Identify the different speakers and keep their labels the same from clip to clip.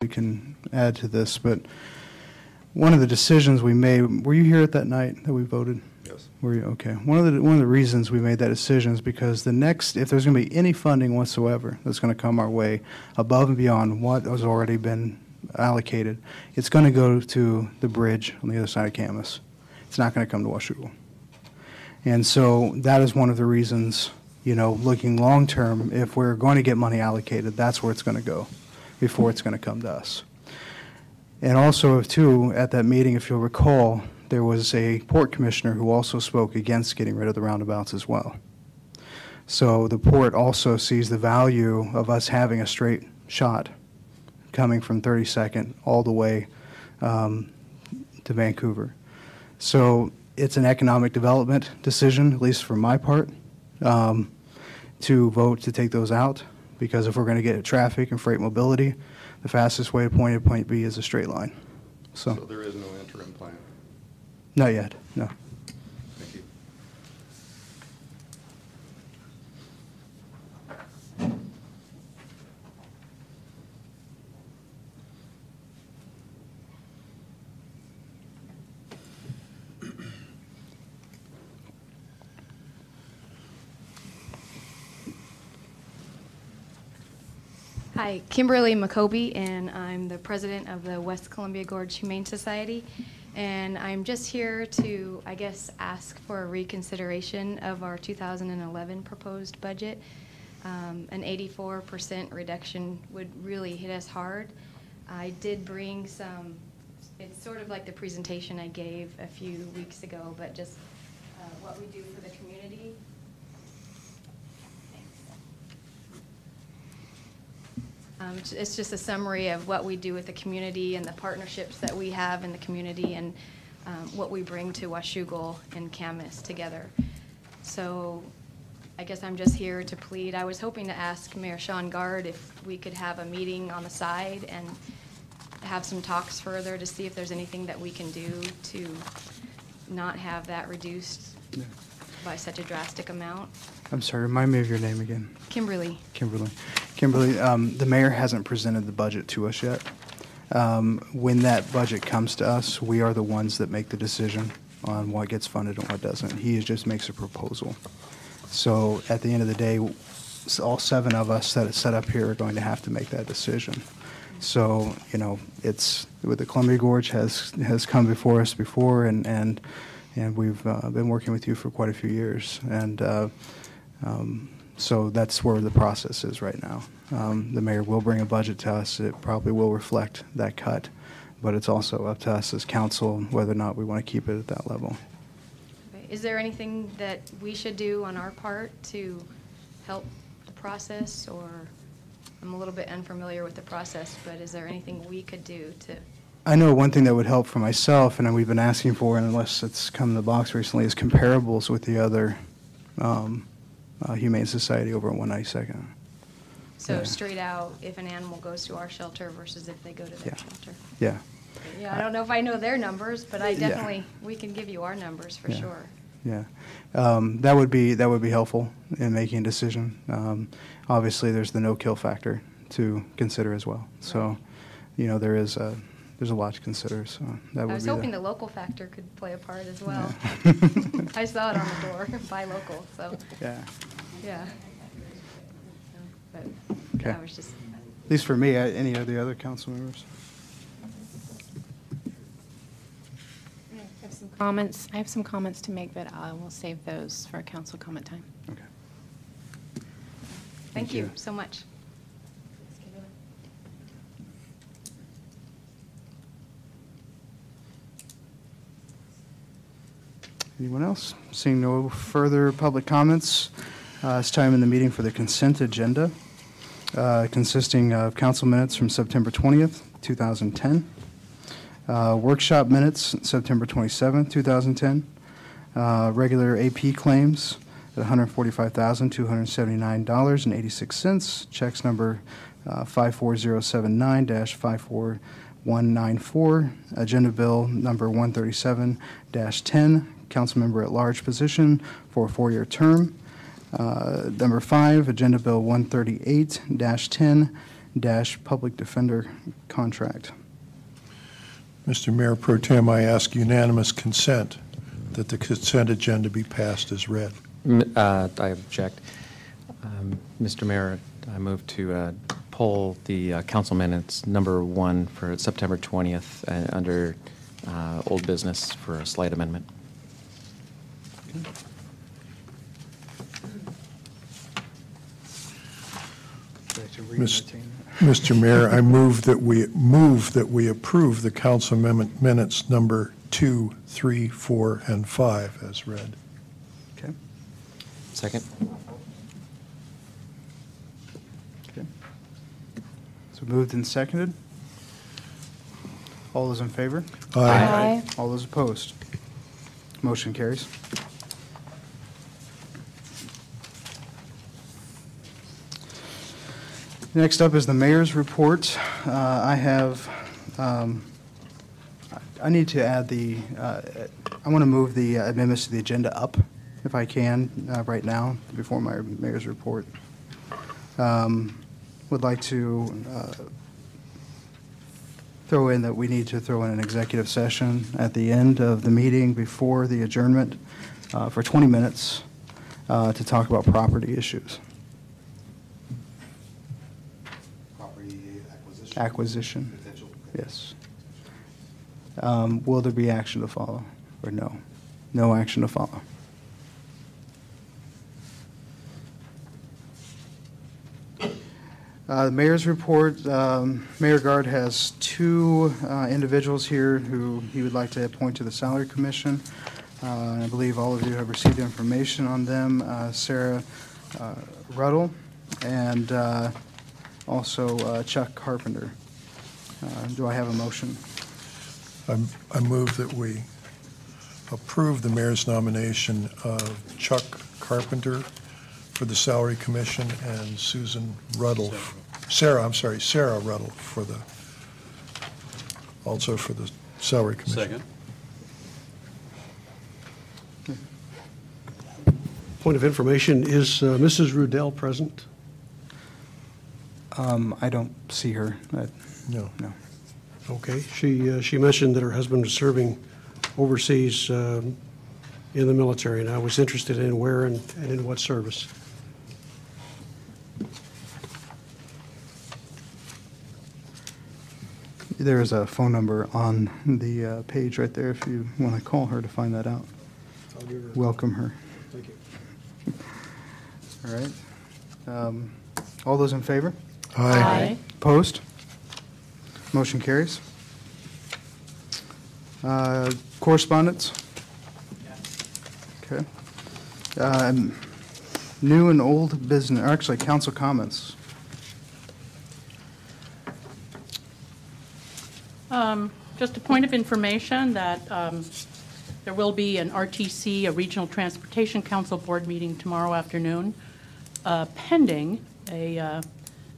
Speaker 1: we can add to this, but one of the decisions we made, were you here at that night that we voted?
Speaker 2: Yes.
Speaker 1: Were you? Okay. One of the reasons we made that decision is because the next, if there's going to be any funding whatsoever that's going to come our way above and beyond what has already been allocated, it's going to go to the bridge on the other side of Camas. It's not going to come to Washougal. And so that is one of the reasons, looking long term, if we're going to get money allocated, that's where it's going to go before it's going to come to us. And also, too, at that meeting, if you'll recall, there was a port commissioner who also spoke against getting rid of the roundabouts as well. So the port also sees the value of us having a straight shot coming from 32nd all the way to Vancouver. So it's an economic development decision, at least for my part, to vote to take those out, because if we're going to get traffic and freight mobility, the fastest way to point A to point B is a straight line. So
Speaker 2: there is no interim plan?
Speaker 1: Not yet, no.
Speaker 2: Thank you.
Speaker 3: Hi, Kimberly McCoby, and I'm the president of the West Columbia Gorge Humane Society. And I'm just here to, I guess, ask for a reconsideration of our 2011 proposed budget. An 84% reduction would really hit us hard. I did bring some, it's sort of like the presentation I gave a few weeks ago, but just what we do for the community. It's just a summary of what we do with the community and the partnerships that we have in the community, and what we bring to Washougal and Camas together. So I guess I'm just here to plead. I was hoping to ask Mayor Sean Gard if we could have a meeting on the side and have some talks further to see if there's anything that we can do to not have that reduced by such a drastic amount.
Speaker 1: I'm sorry, remind me of your name again.
Speaker 3: Kimberly.
Speaker 1: Kimberly, the mayor hasn't presented the budget to us yet. When that budget comes to us, we are the ones that make the decision on what gets funded and what doesn't. He just makes a proposal. So at the end of the day, all 7 of us that are set up here are going to have to make that decision. So, it's with the Columbia Gorge has come before us before, and we've been working with you for quite a few years, and so that's where the process is right now. The mayor will bring a budget to us. It probably will reflect that cut, but it's also up to us as council whether or not we want to keep it at that level.
Speaker 3: Okay. Is there anything that we should do on our part to help the process, or I'm a little bit unfamiliar with the process, but is there anything we could do to?
Speaker 1: I know one thing that would help for myself, and we've been asking for, and unless it's come in the box recently, is comparables with the other Humane Society over at 192nd.
Speaker 3: So straight out, if an animal goes to our shelter versus if they go to their shelter.
Speaker 1: Yeah.
Speaker 3: Yeah, I don't know if I know their numbers, but I definitely, we can give you our numbers for sure.
Speaker 1: Yeah, that would be helpful in making a decision. Obviously, there's the no-kill factor to consider as well. So, there's a lot to consider. So that would be. I was
Speaker 3: hoping the local factor could play a part as well.
Speaker 1: Yeah.
Speaker 3: I saw it on the door, buy local. So.
Speaker 1: Yeah.
Speaker 3: Yeah. But
Speaker 1: okay.
Speaker 3: I was just.
Speaker 1: At least for me, any of the other council members.
Speaker 4: I have some comments to make, but I will save those for council comment time.
Speaker 1: Okay.
Speaker 3: Thank you so much.
Speaker 1: Anyone else? Seeing no further public comments, it's time in the meeting for the consent agenda, consisting of council minutes from September 20th, 2010. Workshop minutes, September 27th, 2010. Regular AP claims at $145,279.86. Checks number 54079-54194. Agenda bill number 137-10. Councilmember at large position for a 4-year term. Number 5, Agenda Bill 138-10, Public Defender contract.
Speaker 5: Mr. Mayor Pro Tem, I ask unanimous consent that the consent agenda be passed as read.
Speaker 6: I object. Mr. Mayor, I move to pull the council minutes number 1 for September 20th under old business for a slight amendment.
Speaker 5: Mr. Mayor, I move that we approve the council amendment minutes number 2, 3, 4, and 5 as read.
Speaker 1: Okay.
Speaker 6: Second?
Speaker 1: Okay. So moved and seconded. All those in favor?
Speaker 4: Aye.
Speaker 1: All those opposed? Motion carries. Next up is the mayor's report. I need to add I want to move the amendments to the agenda up, if I can, right now, before my mayor's report. Would like to throw in that we need to throw in an executive session at the end of the meeting before the adjournment for 20 minutes to talk about property issues.
Speaker 2: Property acquisition?
Speaker 1: Acquisition,
Speaker 2: Potential?
Speaker 1: yes. Will there be action to follow, or no? No action to follow. The mayor's report, Mayor Guard has 2 individuals here who he would like to appoint to the Salary Commission. And I believe all of you have received information on them. Sarah Ruddle and also Chuck Carpenter. Do I have a motion?
Speaker 5: I move that we approve the mayor's nomination of Chuck Carpenter for the Salary Commission and Susan Ruddle, Sarah Ruddle also for the Salary Commission.
Speaker 2: Second.
Speaker 7: Point of information, is Mrs. Rudell present?
Speaker 1: I don't see her.
Speaker 5: No.
Speaker 1: No.
Speaker 7: Okay. She mentioned that her husband was serving overseas in the military, and I was interested in where and in what service.
Speaker 1: There is a phone number on the page right there if you want to call her to find that out.
Speaker 7: I'll give her.
Speaker 1: Welcome her.
Speaker 7: Thank you.
Speaker 1: All right. All those in favor?
Speaker 4: Aye.
Speaker 1: Opposed? Motion carries. Correspondence? Okay. New and old business, or actually, council comments.
Speaker 8: Just a point of information that there will be an RTC, a Regional Transportation Council Board meeting tomorrow afternoon, pending a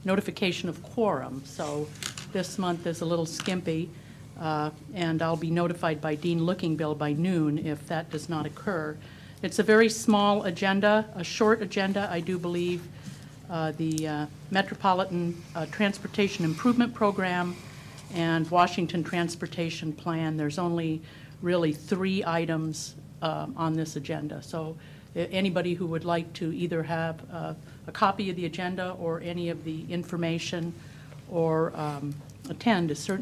Speaker 8: notification of quorum. So this month is a little skimpy, and I'll be notified by Dean Lookingbill by noon if that does not occur. It's a very small agenda, a short agenda, I do believe. The Metropolitan Transportation Improvement Program and Washington Transportation Plan. There's only really 3 items on this agenda. So anybody who would like to either have a copy of the agenda or any of the information or attend is certainly